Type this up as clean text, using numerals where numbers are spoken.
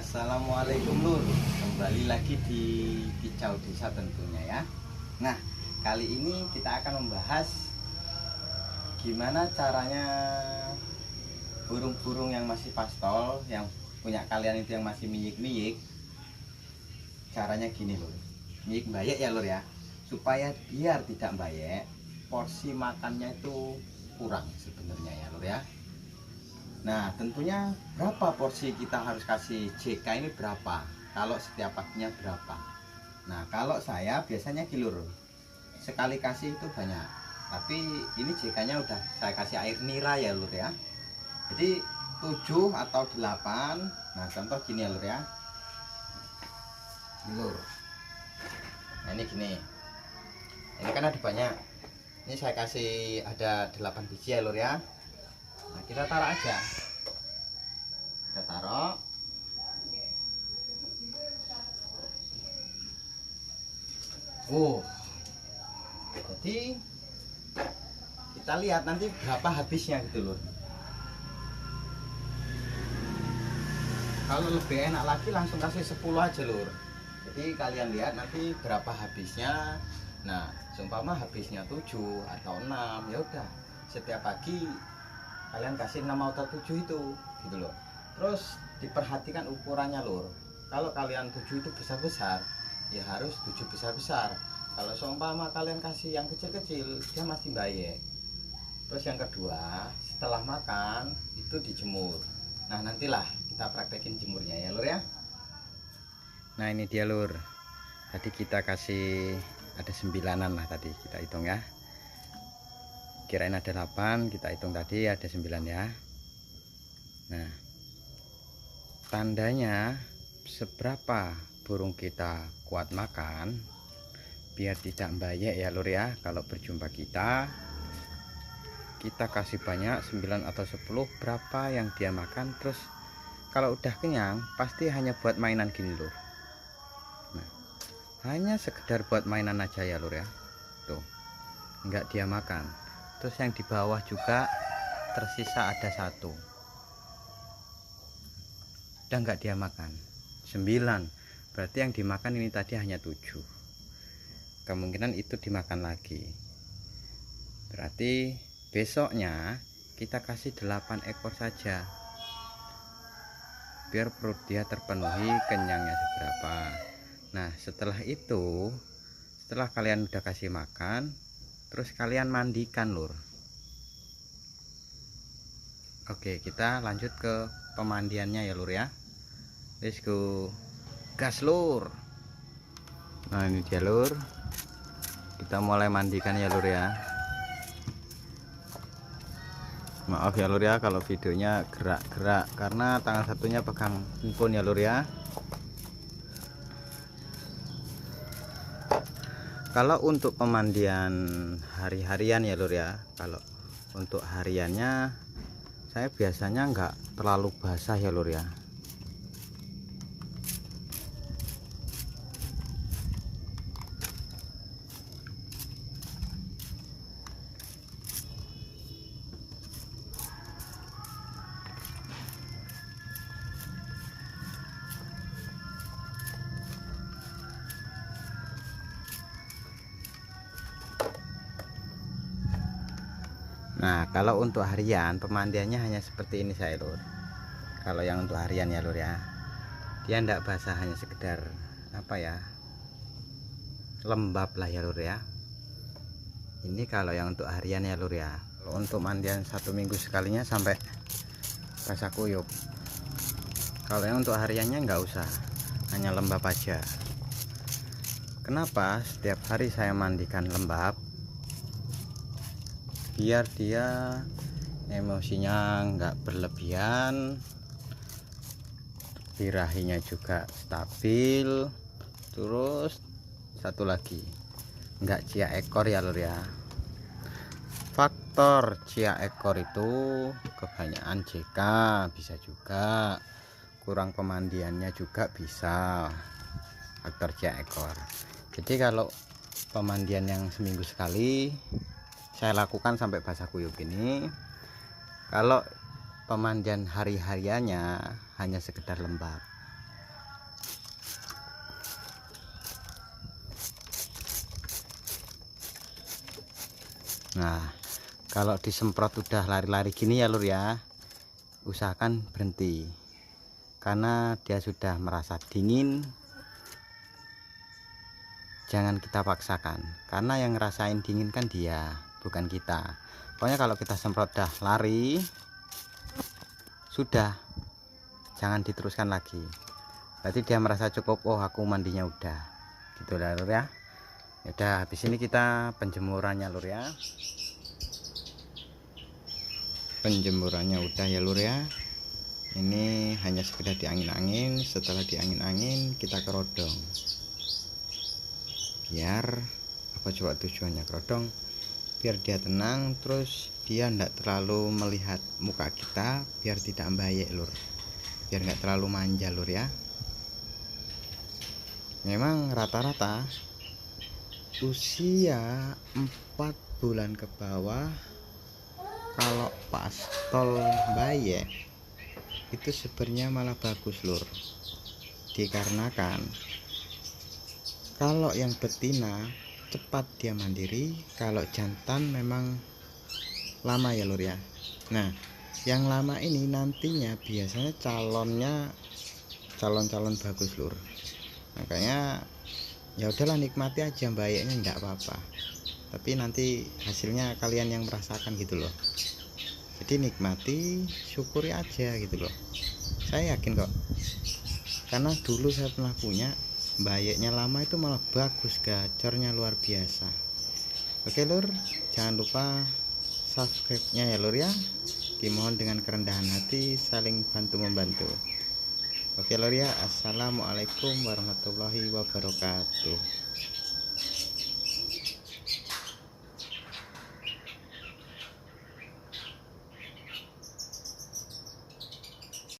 Assalamualaikum Lur, kembali lagi di Kicau Desa tentunya ya. Nah, kali ini kita akan membahas gimana caranya burung-burung yang masih pastol, yang punya kalian itu yang masih miyik-miyik. Caranya gini Lur, miyik bayek ya Lur ya. Supaya biar tidak bayek, porsi makannya itu kurang sebenarnya ya Lur ya. Nah, tentunya berapa porsi kita harus kasih JK ini berapa? Kalau setiap paginya berapa? Nah, kalau saya biasanya gilur. Sekali kasih itu banyak. Tapi ini JK-nya udah saya kasih air nira ya, Lur ya. Jadi 7 atau 8. Nah, contoh gini ya, Lur ya. Lur. Nah, ini gini. Ini kan ada banyak. Ini saya kasih ada 8 biji ya, Lur ya. Nah, kita taruh aja. Kita taruh. Jadi kita lihat nanti berapa habisnya gitu loh. Kalau lebih enak lagi langsung kasih 10 aja Lur. Jadi kalian lihat nanti berapa habisnya. Nah, seumpama habisnya 7 atau 6, ya udah. Setiap pagi kalian kasih 6 atau 7 itu gitu loh. Terus diperhatikan ukurannya Lur. Kalau kalian 7 itu besar-besar, ya harus 7 besar-besar. Kalau seumpama kalian kasih yang kecil-kecil, dia masih bayek. Terus yang kedua, setelah makan itu dijemur. Nah, nantilah kita praktekin jemurnya ya Lur ya. Nah, ini dia Lur. Tadi kita kasih ada 9-an lah tadi kita hitung ya. Kirain ada 8, kita hitung tadi ada 9 ya. Nah, tandanya seberapa burung kita kuat makan biar tidak bayek ya Lur ya. Kalau berjumpa kita kasih banyak 9 atau 10, berapa yang dia makan. Terus kalau udah kenyang pasti hanya buat mainan gini Lur. Nah, hanya sekedar buat mainan aja ya Lur ya. Tuh, enggak dia makan. Terus yang di bawah juga tersisa ada 1, udah enggak dia makan 9. Berarti yang dimakan ini tadi hanya 7. Kemungkinan itu dimakan lagi. Berarti besoknya kita kasih 8 ekor saja, biar perut dia terpenuhi, kenyangnya seberapa. Nah, setelah itu, setelah kalian udah kasih makan, terus kalian mandikan Lur. Oke, kita lanjut ke pemandiannya ya Lur ya. Let's go, gas Lur. Nah, ini dia Lur, kita mulai mandikan ya Lur ya. Maaf ya Lur ya kalau videonya gerak-gerak karena tangan satunya pegang handphone ya Lur ya. Kalau untuk pemandian hari-harian ya Lur ya, kalau untuk hariannya saya biasanya enggak terlalu basah ya Lur ya. Nah, kalau untuk harian pemandiannya hanya seperti ini saya Lur. Kalau yang untuk harian ya Lur ya, dia enggak basah, hanya sekedar apa ya, lembab lah ya Lur ya. Ini kalau yang untuk harian ya Lur ya. Kalau untuk mandian 1 minggu sekalinya sampai basah kuyup. Kalau yang untuk hariannya enggak usah, hanya lembab aja. Kenapa setiap hari saya mandikan lembab? Biar dia emosinya enggak berlebihan, birahinya juga stabil. Terus satu lagi, enggak ciak ekor ya Lur ya. Faktor ciak ekor itu kebanyakan JK, bisa juga kurang pemandiannya juga bisa faktor ciak ekor. Jadi kalau pemandian yang seminggu sekali saya lakukan sampai basah kuyup ini. Kalau pemandian hari-hariannya hanya sekedar lembab. Nah, kalau disemprot udah lari-lari gini ya lur ya, usahakan berhenti karena dia sudah merasa dingin. Jangan kita paksakan karena yang ngerasain dingin kan dia, bukan kita. Pokoknya kalau kita semprot dah lari, sudah, jangan diteruskan lagi. Berarti dia merasa cukup, oh aku mandinya udah gitu lah lur ya. Udah, habis ini kita penjemurannya lur ya. Penjemurannya udah ya lur ya. Ini hanya sekedar diangin-angin. Setelah diangin-angin kita kerodong. Biar apa coba tujuannya kerodong? Biar dia tenang, terus dia tidak terlalu melihat muka kita, biar tidak membayek lur. Biar nggak terlalu manja lur ya. Memang rata-rata usia 4 bulan ke bawah kalau pastol bayek itu sebenarnya malah bagus lur, dikarenakan kalau yang betina cepat dia mandiri, kalau jantan memang lama ya lur ya. Nah, yang lama ini nantinya biasanya calon-calon bagus lur. Makanya ya udahlah, nikmati aja bayeknya, enggak apa-apa, tapi nanti hasilnya kalian yang merasakan gitu loh. Jadi nikmati, syukuri aja gitu loh. Saya yakin kok, karena dulu saya pernah punya bayeknya lama itu malah bagus, gacornya luar biasa. Oke lur, jangan lupa subscribe nya ya lur ya. Dimohon dengan kerendahan hati, saling bantu membantu. Oke lur ya, assalamualaikum warahmatullahi wabarakatuh.